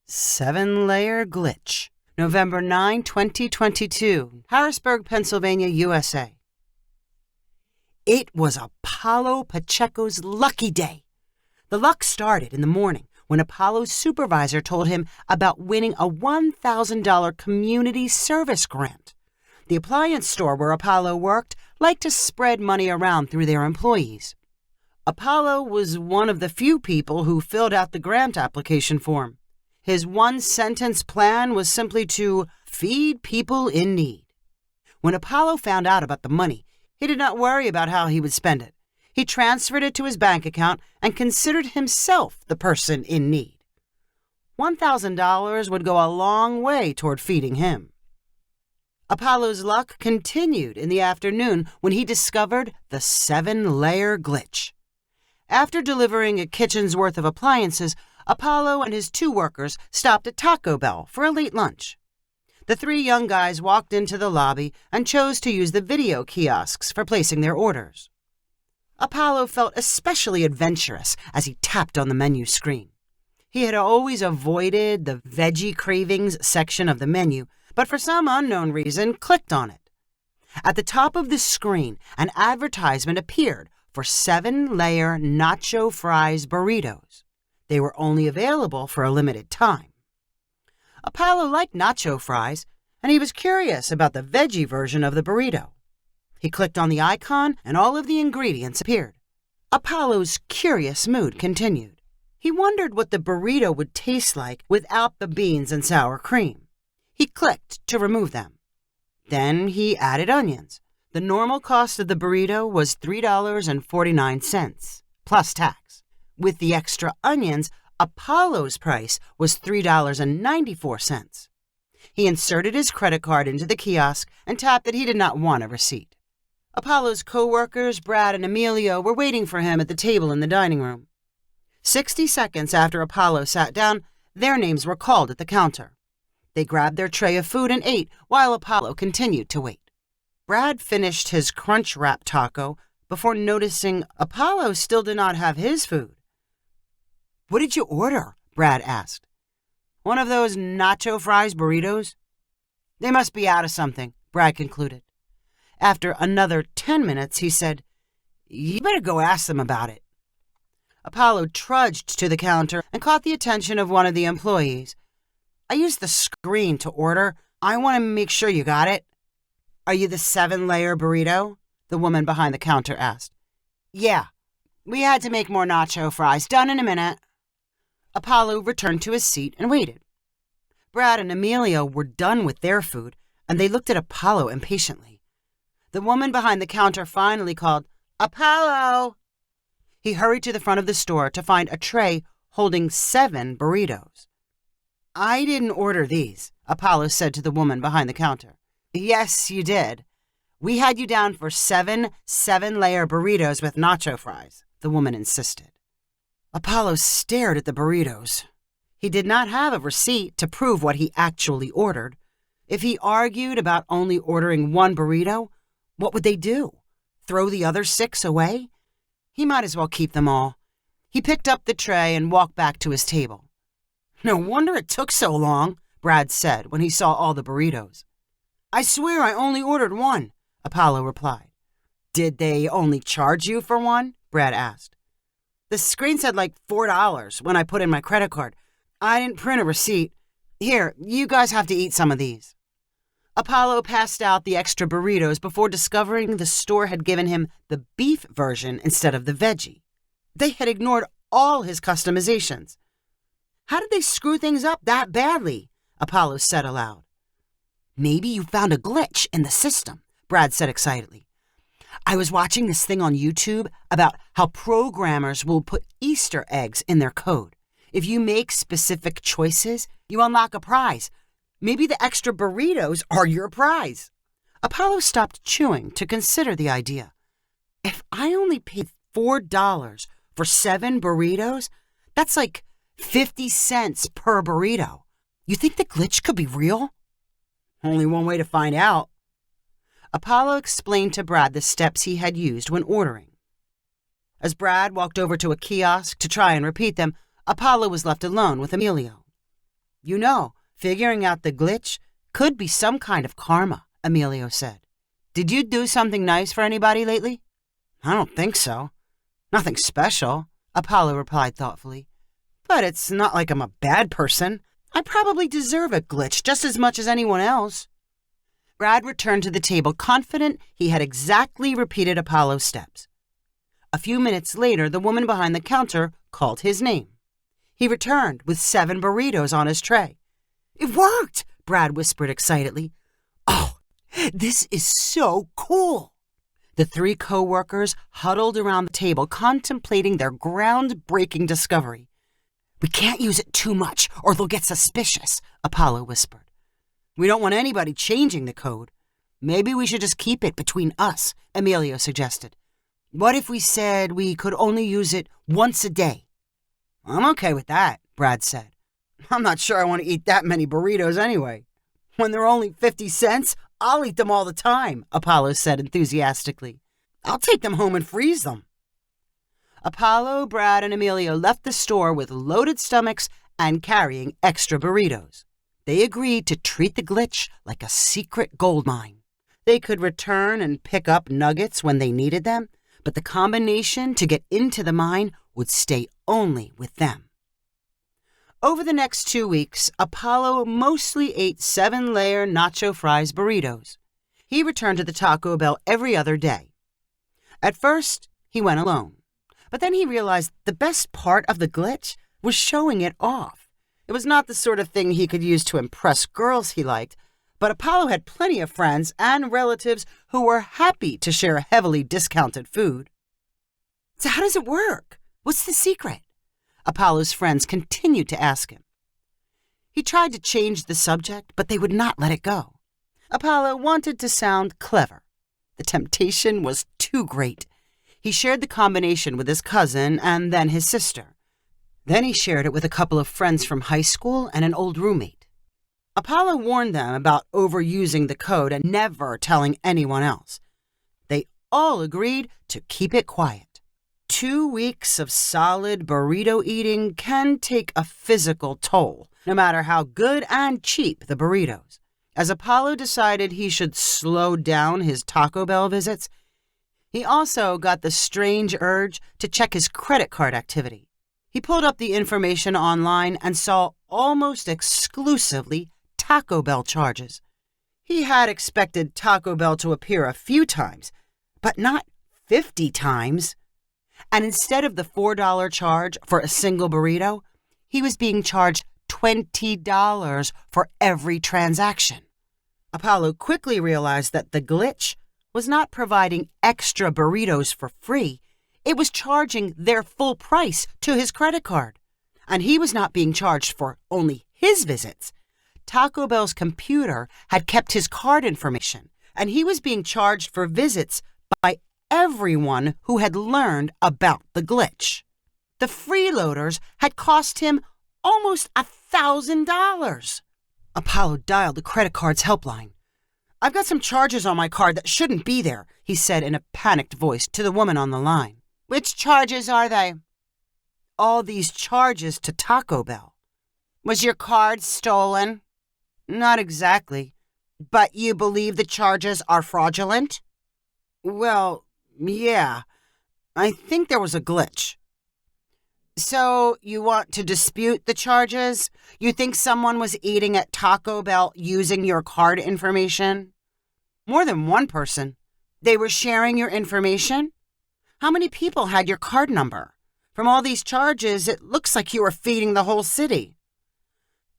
7-layer glitch. November 9, 2022. Harrisburg, Pennsylvania, USA. It was Apollo Pacheco's lucky day. The luck started in the morning when Apollo's supervisor told him about winning a $1,000 community service grant. The appliance store where Apollo worked liked to spread money around through their employees. Apollo was one of the few people who filled out the grant application form. His one-sentence plan was simply to feed people in need. When Apollo found out about the money, he did not worry about how he would spend it. He transferred it to his bank account and considered himself the person in need. $1,000 would go a long way toward feeding him. Apollo's luck continued in the afternoon when he discovered the 7-layer glitch. After delivering a kitchen's worth of appliances, Apollo and his 2 workers stopped at Taco Bell for a late lunch. The 3 young guys walked into the lobby and chose to use the video kiosks for placing their orders. Apollo felt especially adventurous as he tapped on the menu screen. He had always avoided the veggie cravings section of the menu, but for some unknown reason clicked on it. At the top of the screen, an advertisement appeared for 7-layer nacho fries burritos. They were only available for a limited time. Apollo liked nacho fries, and he was curious about the veggie version of the burrito. He clicked on the icon, and all of the ingredients appeared. Apollo's curious mood continued. He wondered what the burrito would taste like without the beans and sour cream. He clicked to remove them. Then he added onions. The normal cost of the burrito was $3.49, plus tax. With the extra onions, Apollo's price was $3.94. He inserted his credit card into the kiosk and tapped that he did not want a receipt. Apollo's co-workers, Brad and Emilio, were waiting for him at the table in the dining room. 60 seconds after Apollo sat down, their names were called at the counter. They grabbed their tray of food and ate while Apollo continued to wait. Brad finished his crunch wrap taco before noticing Apollo still did not have his food. "What did you order?" Brad asked. "One of those nacho fries burritos?" "They must be out of something," Brad concluded. After another 10 minutes, he said, "You better go ask them about it." Apollo trudged to the counter and caught the attention of one of the employees. "I used the screen to order. I want to make sure you got it." "Are you the 7-layer burrito?" the woman behind the counter asked. "Yeah. We had to make more nacho fries. Done in a minute." Apollo returned to his seat and waited. Brad and Emilio were done with their food, and they looked at Apollo impatiently. The woman behind the counter finally called, "Apollo!" He hurried to the front of the store to find a tray holding 7 burritos. "I didn't order these," Apollo said to the woman behind the counter. "Yes, you did. We had you down for 7-layer burritos with nacho fries," the woman insisted. Apollo stared at the burritos. He did not have a receipt to prove what he actually ordered. If he argued about only ordering 1 burrito, what would they do? Throw the other 6 away? He might as well keep them all. He picked up the tray and walked back to his table. "No wonder it took so long," Brad said when he saw all the burritos. "I swear I only ordered 1, Apollo replied. "Did they only charge you for 1? Brad asked. "The screen said like $4 when I put in my credit card. I didn't print a receipt. Here, you guys have to eat some of these." Apollo passed out the extra burritos before discovering the store had given him the beef version instead of the veggie. They had ignored all his customizations. "How did they screw things up that badly?" Apollo said aloud. "Maybe you found a glitch in the system," Brad said excitedly. "I was watching this thing on YouTube about how programmers will put Easter eggs in their code. If you make specific choices, you unlock a prize. Maybe the extra burritos are your prize." Apollo stopped chewing to consider the idea. If I only paid $4 for 7 burritos, that's like 50 cents per burrito. You think the glitch could be real? "Only one way to find out." Apollo explained to Brad the steps he had used when ordering. As Brad walked over to a kiosk to try and repeat them, Apollo was left alone with Emilio. Figuring out the glitch could be some kind of karma, Emilio said. Did you do something nice for anybody lately? I don't think so. Nothing special, Apollo replied thoughtfully. But it's not like I'm a bad person. I probably deserve a glitch just as much as anyone else. Brad returned to the table confident he had exactly repeated Apollo's steps. A few minutes later, the woman behind the counter called his name. He returned with 7 burritos on his tray. It worked, Brad whispered excitedly. Oh, this is so cool. The 3 co-workers huddled around the table contemplating their groundbreaking discovery. We can't use it too much or they'll get suspicious, Apollo whispered. We don't want anybody changing the code. Maybe we should just keep it between us, Emilio suggested. What if we said we could only use it once a day? I'm okay with that, Brad said. I'm not sure I want to eat that many burritos anyway. When they're only 50 cents, I'll eat them all the time, Apollo said enthusiastically. I'll take them home and freeze them. Apollo, Brad, and Emilio left the store with loaded stomachs and carrying extra burritos. They agreed to treat the glitch like a secret gold mine. They could return and pick up nuggets when they needed them, but the combination to get into the mine would stay only with them. Over the next 2 weeks, Apollo mostly ate 7-layer nacho fries burritos. He returned to the Taco Bell every other day. At first, he went alone. But then he realized the best part of the glitch was showing it off. It was not the sort of thing he could use to impress girls he liked, but Apollo had plenty of friends and relatives who were happy to share heavily discounted food. So how does it work? What's the secret? Apollo's friends continued to ask him. He tried to change the subject, but they would not let it go. Apollo wanted to sound clever. The temptation was too great. He shared the combination with his cousin and then his sister. Then he shared it with a couple of friends from high school and an old roommate. Apollo warned them about overusing the code and never telling anyone else. They all agreed to keep it quiet. 2 weeks of solid burrito eating can take a physical toll, no matter how good and cheap the burritos. As Apollo decided he should slow down his Taco Bell visits, he also got the strange urge to check his credit card activity. He pulled up the information online and saw almost exclusively Taco Bell charges. He had expected Taco Bell to appear a few times, but not 50 times. And instead of the $4 charge for a single burrito, he was being charged $20 for every transaction. Apollo quickly realized that the glitch was not providing extra burritos for free. It was charging their full price to his credit card. And he was not being charged for only his visits. Taco Bell's computer had kept his card information, and he was being charged for visits by everyone who had learned about the glitch. The freeloaders had cost him almost $1,000. Apollo dialed the credit card's helpline. I've got some charges on my card that shouldn't be there, he said in a panicked voice to the woman on the line. Which charges are they? All these charges to Taco Bell. Was your card stolen? Not exactly. But you believe the charges are fraudulent? Well, yeah. I think there was a glitch. So you want to dispute the charges? You think someone was eating at Taco Bell using your card information? More than one person. They were sharing your information? How many people had your card number? From all these charges, it looks like you were feeding the whole city.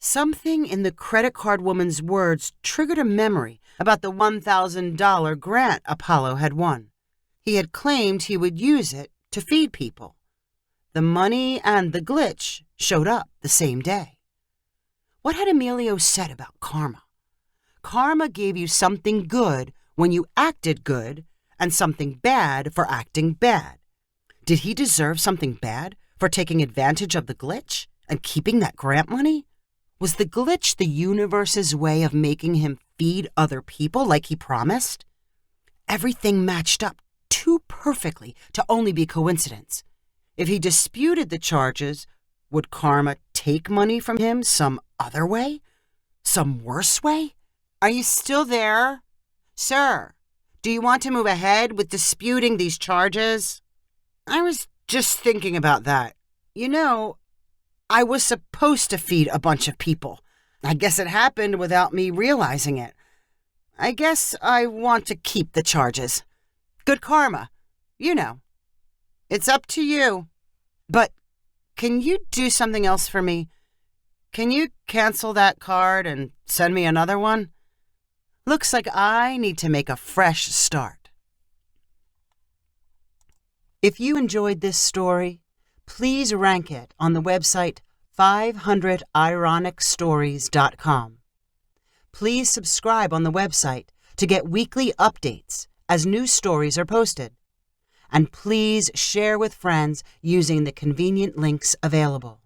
Something in the credit card woman's words triggered a memory about the $1,000 grant Apollo had won. He had claimed he would use it to feed people. The money and the glitch showed up the same day. What had Emilio said about karma? Karma gave you something good when you acted good and something bad for acting bad. Did he deserve something bad for taking advantage of the glitch and keeping that grant money? Was the glitch the universe's way of making him feed other people like he promised? Everything matched up too perfectly to only be coincidence. If he disputed the charges, would karma take money from him some other way? Some worse way? Are you still there? Sir, do you want to move ahead with disputing these charges? I was just thinking about that. You know, I was supposed to feed a bunch of people. I guess it happened without me realizing it. I guess I want to keep the charges. Good karma. You know. It's up to you. But can you do something else for me? Can you cancel that card and send me another one? Looks like I need to make a fresh start. If you enjoyed this story, please rank it on the website 500ironicstories.com. Please subscribe on the website to get weekly updates as new stories are posted. And please share with friends using the convenient links available.